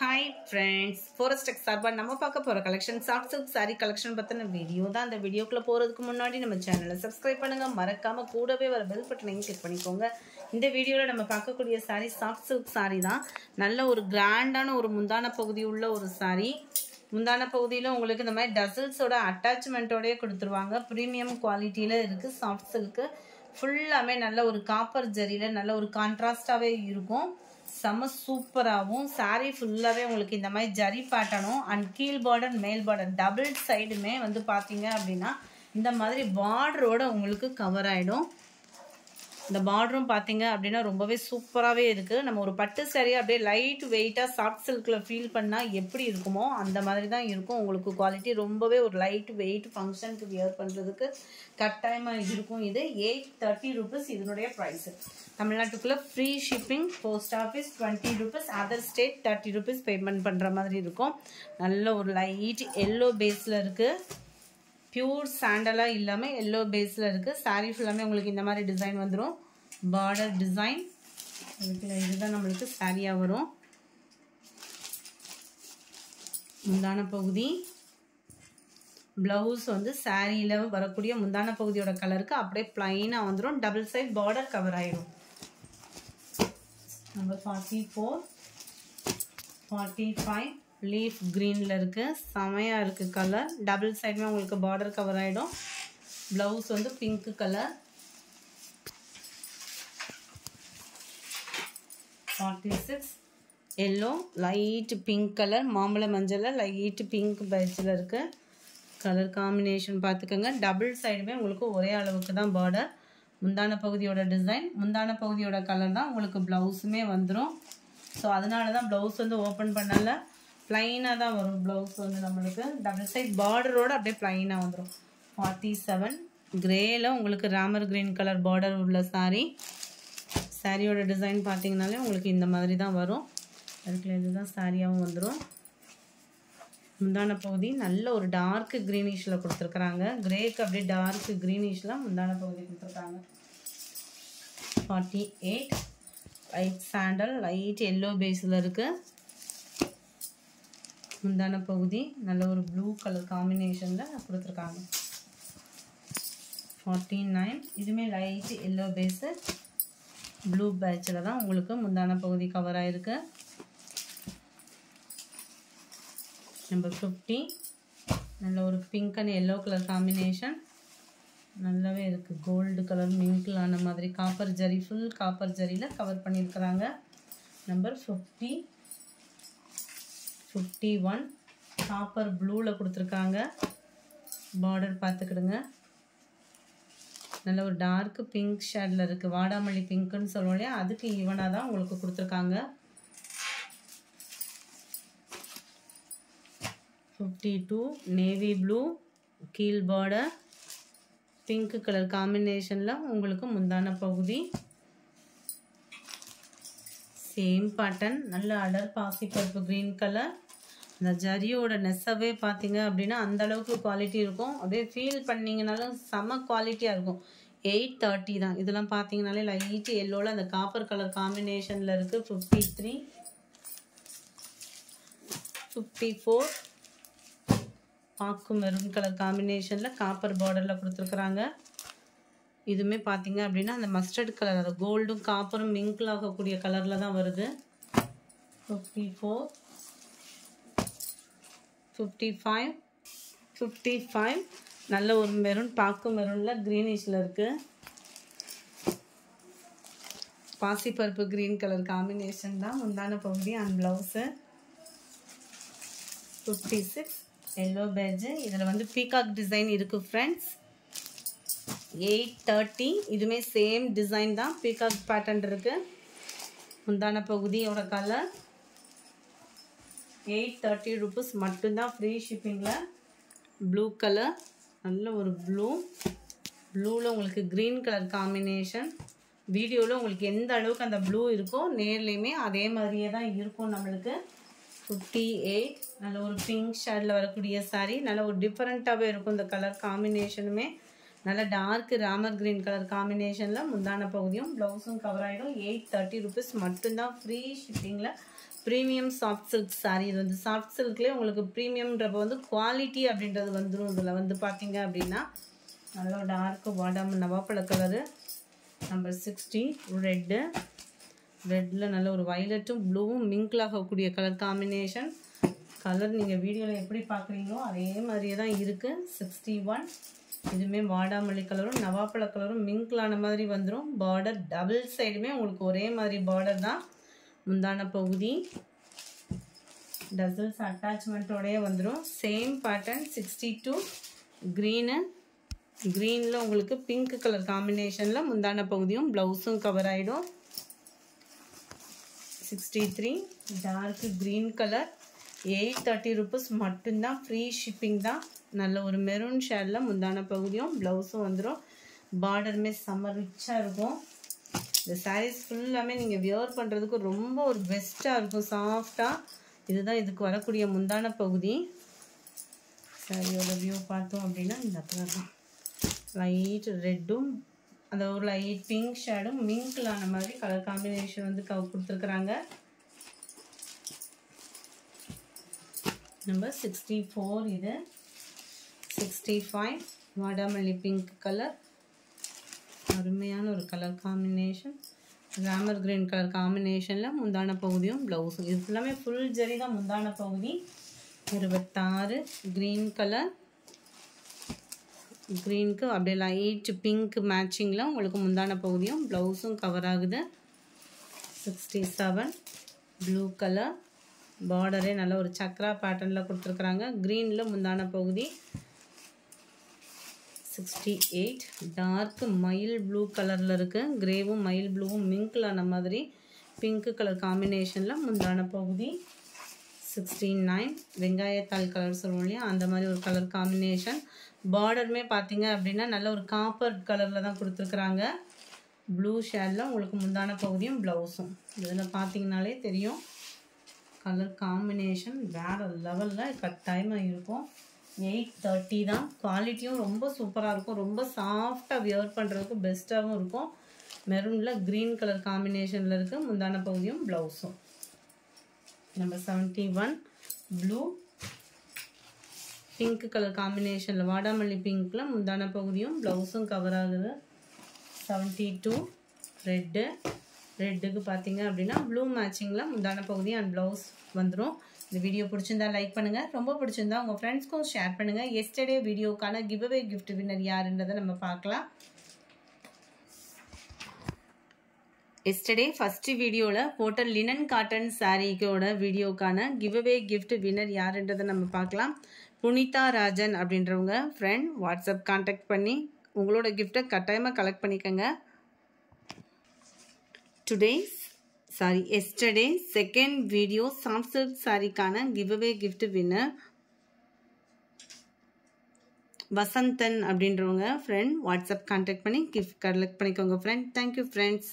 Hi friends, Forest Tech சார்பா நம்ம பார்க்க போற collection soft silk saree collection பத்தின வீடியோ தான். அந்த வீடியோக்குள்ள போறதுக்கு முன்னாடி நம்ம சேனலை சப்ஸ்கிரைப் பண்ணுங்க, மறக்காம கூடவே வர பெல் பட்டனையும் கிளிக் பண்ணிக்கோங்க. இந்த வீடியோல நம்ம பார்க்கக்கூடிய saree சாஃப்ட் சில்க் saree தான். நல்ல ஒரு கிராண்டான ஒரு முந்தான பகுதி உள்ள ஒரு saree. முந்தான பகுதியில உங்களுக்கு இந்த மாதிரி டசல்ஸோட அட்டாச்மெண்ட்டோடயே கொடுத்துருவாங்க. பிரீமியம் குவாலிட்டியில இருக்கு. சாஃப்ட் சில்க் ஃபுல்லாமே நல்ல ஒரு காப்பர் ஜரியில நல்ல ஒரு கான்ட்ராஸ்டாவே இருக்கும். செம்ம சூப்பராகவும் saree ஃபுல்லாகவே உங்களுக்கு இந்த மாதிரி ஜரி பேட்டர்னும் அண்ட் கீழ் பார்டர் மேல் பார்டர் டபுள் சைடுமே வந்து பார்த்தீங்க அப்படின்னா இந்த மாதிரி பார்டரோட உங்களுக்கு கவர் ஆகிடும். இந்த பார்டரும் பார்த்தீங்க அப்படின்னா ரொம்பவே சூப்பராகவே இருக்குது. நம்ம ஒரு பட்டு saree அப்படியே லைட் வெயிட்டாக சாஃப்ட் சில்கில் ஃபீல் பண்ணால் எப்படி இருக்குமோ அந்த மாதிரி தான் இருக்கும். உங்களுக்கு குவாலிட்டி ரொம்பவே ஒரு லைட் வெயிட் ஃபங்க்ஷனுக்கு வியர் பண்ணுறதுக்கு கட்டாயமாக இருக்கும். இது 830 rupees இதனுடைய ப்ரைஸு. தமிழ்நாட்டுக்குள்ளே free shipping, post office 20 rupees, other state 30 rupees payment பண்ணுற மாதிரி இருக்கும். நல்ல ஒரு லைட் எல்லோ பேஸில் இருக்குது. பியூர் சாண்டலாக இல்லாமல் எல்லோ பேஸில் இருக்குது. saree ஃபுல்லாமே உங்களுக்கு இந்த மாதிரி டிசைன் வந்துடும். பார்டர் டிசைன் இதுதான் நம்மளுக்கு சாரியாக வரும். முந்தான பகுதி ப்ளவுஸ் வந்து சாரியில் வரக்கூடிய முந்தான பகுதியோட கலருக்கு அப்படியே பிளைனாக வந்துடும். டபுள் சைட் பார்டர் கவர் ஆகிடும். நம்பர் 44 45 லீஃப் க்ரீனில் இருக்குது. செமையாக இருக்குது கலர். டபுள் சைடுமே உங்களுக்கு பார்டர் கவர் ஆகிடும். ப்ளவுஸ் வந்து pink colour. 46 yellow light pink colour, மாம்பழ மஞ்சளில் லைட் பிங்க் பேட்சில் இருக்குது. கலர் காம்பினேஷன் பார்த்துக்கோங்க. டபுள் சைடுமே உங்களுக்கு ஒரே அளவுக்கு தான் பார்டர். முந்தான பகுதியோட டிசைன், முந்தான பகுதியோட கலர் தான் உங்களுக்கு ப்ளவுஸுமே வந்துடும். ஸோ அதனால தான் ப்ளவுஸ் வந்து ஓப்பன் பண்ணல, ப்ளைனாக தான் வரும். ப்ளவுஸ் வந்து நம்மளுக்கு டபுள் சைட் பார்டரோடு அப்படியே ப்ளைனாக வந்துடும். 47 கிரேயில் உங்களுக்கு ராமர் கிரீன் கலர் பார்டர் உள்ள saree. சாரியோட டிசைன் பார்த்தீங்கனாலே உங்களுக்கு இந்த மாதிரி தான் வரும். அதுக்குள்ள இதுதான் சாரியாகவும் வந்துடும். முந்தான பகுதி நல்ல ஒரு டார்க் க்ரீனிஷில் கொடுத்துருக்குறாங்க. கிரேக்கு அப்படியே டார்க் க்ரீனிஷில் முந்தான பகுதி கொடுத்துருக்காங்க. 48 லைட் சாண்டல் லைட் எல்லோ பேஸில் இருக்குது. முந்தான பகுதி நல்ல ஒரு ப்ளூ கலர் காம்பினேஷனில் கொடுத்துருக்காங்க. 49 இதுவுமே லைட் எல்லோ பேஸு ப்ளூ பேட்சில் தான் உங்களுக்கு முந்தான பகுதி கவர் ஆகிருக்கு. நம்பர் 50 நல்ல ஒரு pink and yellow colour combination நல்லாவே இருக்குது. கோல்டு கலர் மிங்கிள் ஆன மாதிரி காப்பர் ஜரி, ஃபுல் காப்பர் ஜரியில் கவர் பண்ணியிருக்கிறாங்க. நம்பர் 50 51 காப்பர் ப்ளூவில் கொடுத்துருக்காங்க. பார்டர் பார்த்துக்கிடுங்க. நல்ல ஒரு டார்க் பிங்க் ஷேடில் இருக்குது. வாடாமல்லி பிங்க்குன்னு சொல்லுவோம் இல்லையா, அதுக்கு ஈவனாக தான் உங்களுக்கு கொடுத்துருக்காங்க. 52 நேவி ப்ளூ கீழ் பார்டர் பிங்க் கலர் காம்பினேஷனில் உங்களுக்கு முந்தான பகுதி. சேம் பேட்டர்ன் நல்ல அடர் பாசிப்பருப்பு க்ரீன் கலர். அந்த ஜரியோட நெசவே பார்த்தீங்க அப்படின்னா அந்த அளவுக்கு குவாலிட்டி இருக்கும். அப்படியே ஃபீல் பண்ணிங்கனாலும் செம்ம குவாலிட்டியாக இருக்கும். 830 தான். இதெல்லாம் பார்த்தீங்கனாலே லைட் எல்லோவில் அந்த காப்பர் கலர் காம்பினேஷனில் இருக்குது. 53 54 பாக்கு மெரூன் கலர் காம்பினேஷனில் காப்பர் பார்டரில் கொடுத்துருக்குறாங்க. இதுவுமே பார்த்தீங்க அப்படின்னா அந்த மஸ்டர்ட் கலர், அந்த கோல்டும் காப்பரும் மிங்கிள் ஆகக்கூடிய கலரில் தான் வருது. 54 55 நல்ல ஒரு மெரூன் பாக்கு மெரூனில் க்ரீனிஷில் இருக்குது. பாசிப்பருப்பு க்ரீன் கலர் காம்பினேஷன் தான் முந்தான பகுதி அண்ட் ப்ளவுஸு. 56 yellow badge. இதில் வந்து பீகாக் டிசைன் இருக்குது ஃப்ரெண்ட்ஸ். 830 இதுவுமே சேம் டிசைன் தான், பீகாக் பேட்டர்ன் இருக்குது. முந்தான பகுதியோட கலர் 830 rupees மட்டும்தான் ஃப்ரீ ஷிப்பிங்கில். ப்ளூ கலர் நல்ல ஒரு ப்ளூவில் உங்களுக்கு க்ரீன் கலர் காம்பினேஷன். வீடியோவில் உங்களுக்கு எந்த அளவுக்கு அந்த ப்ளூ இருக்கோ நேர்லேயுமே அதே மாதிரியே தான் இருக்கும் நம்மளுக்கு. 58 நல்ல ஒரு பிங்க் ஷேடில் வரக்கூடிய saree. நல்ல ஒரு டிஃப்ரெண்ட்டாகவே இருக்கும் இந்த கலர் காம்பினேஷனுமே. நல்ல டார்க் ராமர் கிரீன் கலர் காம்பினேஷனில் முந்தான பகுதியும் ப்ளவுஸும் கவர் ஆகிடும். 830 rupees மட்டும்தான் ஃப்ரீ ஷிப்பிங்கில். Premium soft silk sari. இது வந்து சாஃப்ட் சில்க்லேயே உங்களுக்கு ப்ரீமியம்ன்றப்போ வந்து குவாலிட்டி அப்படின்றது வந்துடும். இதில் வந்து பார்த்தீங்க அப்படின்னா நல்லா டார்க்கு பாடாம் நவாப்பழ கலரு, நம்பர் 60 ரெட்டு, ரெட்டில் நல்ல ஒரு வயலட்டும் ப்ளூவும் மிங்கிள் ஆகக்கூடிய கலர் காம்பினேஷன். கலர் நீங்கள் வீடியோவில் எப்படி பார்க்குறீங்களோ அதே மாதிரியே தான் இருக்குது. 61 இதுவுமே வாடாமல்லி கலரும் நவாப்பழ கலரும் மிங்கிளான மாதிரி வந்துடும். பார்டர் டபுள் சைடுமே உங்களுக்கு ஒரே மாதிரி பார்டர் தான். முந்தான பகுதி டசல்ஸ் அட்டாச்மெண்ட்டோடய வந்துடும். சேம் பேட்டர்ன் 62 க்ரீனு, க்ரீனில் உங்களுக்கு பிங்க் கலர் காம்பினேஷனில் முந்தான பகுதியும் ப்ளவுஸும் கவர் ஆகிடும். 63 டார்க் க்ரீன் கலர், 830 rupees மட்டும்தான். ஃப்ரீ ஷிப்பிங் தான். நல்ல ஒரு மெரூன் ஷேடில் முந்தான பகுதியும் ப்ளவுஸும் வந்துடும். பார்டருமே செம்ம ரிச்சாக இருக்கும். இந்த சாரீஸ் ஃபுல்லாமே நீங்கள் வியர் பண்ணுறதுக்கு ரொம்ப ஒரு பெஸ்ட்டாக இருக்கும், சாஃப்டாக. இதுதான் இதுக்கு வரக்கூடிய முந்தான பகுதி. சாரியோட வியூ பார்த்தோம் அப்படின்னா இந்த கலர் தான். லைட் ரெட்டும் அந்த ஒரு லைட் பிங்க் ஷேடும் மிங்கிளான மாதிரி கலர் காம்பினேஷன் வந்து கொடுத்துருக்குறாங்க. நம்பர் 64 இது. 65 வாடாமல்லி பிங்க் கலர், அருமையான ஒரு colour combination. Ramar green colour காம்பினேஷனில் முந்தான பகுதியும் ப்ளவுஸும். இது ஃபுல்லாமே ஃபுல் ஜரி தான் முந்தான பகுதி. 26 க்ரீன் கலர், க்ரீனுக்கு அப்படியே லைட் பிங்க் மேட்சிங்கில் உங்களுக்கு முந்தான பகுதியும் ப்ளவுஸும் கவர் ஆகுது. 67 ப்ளூ கலர், பார்டரே நல்ல ஒரு சக்ரா பேட்டர்னில் கொடுத்துருக்குறாங்க. க்ரீனில் முந்தான பகுதி. 68 டார்க் மயில் ப்ளூ கலரில் இருக்குது. கிரேவும் மயில் ப்ளூவும் மிங்கிளான மாதிரி பிங்க் கலர் காம்பினேஷனில் முந்தான பகுதி. 69 வெங்காயத்தாள் கலர் சொல்லுவோம் இல்லையா, அந்த மாதிரி ஒரு கலர் காம்பினேஷன். பார்டருமே பார்த்தீங்க அப்படின்னா நல்ல ஒரு காப்பர் கலரில் தான் கொடுத்துருக்குறாங்க. ப்ளூ ஷேடில் உங்களுக்கு முந்தான பகுதியும் ப்ளவுஸும். இதில் பார்த்தீங்கனாலே தெரியும் கலர் காம்பினேஷன் வேறு லெவலில் கட்டாயமாக இருக்கும். 830 தான். குவாலிட்டியும் ரொம்ப சூப்பராக இருக்கும். ரொம்ப சாஃப்டாக வியர் பண்ணுறதுக்கு பெஸ்ட்டாகவும் இருக்கும். மெரூனில் க்ரீன் கலர் காம்பினேஷனில் இருக்குது. முந்தான பகுதியும் ப்ளவுஸும். நம்பர் 71 ப்ளூ பிங்க் கலர் காம்பினேஷனில் வாடாமல்லி பிங்க்கில் முந்தான பகுதியும் ப்ளவுஸும் கவர் ஆகுது. 72 ரெட்டு, ரெட்டுக்கு பார்த்தீங்க அப்படின்னா ப்ளூ மேட்சிங்கில் முந்தான பகுதி அண்ட் ப்ளவுஸ் வந்துடும். இந்த வீடியோ பிடிச்சிருந்தா லைக் பண்ணுங்கள். ரொம்ப பிடிச்சிருந்தா உங்கள் ஃப்ரெண்ட்ஸ்க்கும் ஷேர் பண்ணுங்கள். எஸ்டர்டே வீடியோக்கான கிவ்அவே கிஃப்ட் வின்னர் யாருன்றதை நம்ம பார்க்கலாம். எஸ்டர்டே ஃபஸ்ட்டு வீடியோவில் போட்ட லினன் காட்டன் சாரீக்கோட வீடியோக்கான கிவ்அவே கிஃப்ட் வின்னர் யாருன்றதை நம்ம பார்க்கலாம். புனிதா ராஜன் அப்படின்றவங்க ஃப்ரெண்ட் வாட்ஸ்அப் கான்டாக்ட் பண்ணி உங்களோட கிஃப்ட்டை கட்டாயமாக கலெக்ட் பண்ணிக்கோங்க. Yesterday second video soft silk சாரிக்கான கிவ்அவே கிஃப்ட் வின்னர் வசந்தன் அப்படின்றவங்க ஃப்ரெண்ட் வாட்ஸ்அப் கான்டாக்ட் பண்ணி கிஃப்ட் கலெக்ட் பண்ணிக்கோங்க ஃப்ரெண்ட். Thank you friends.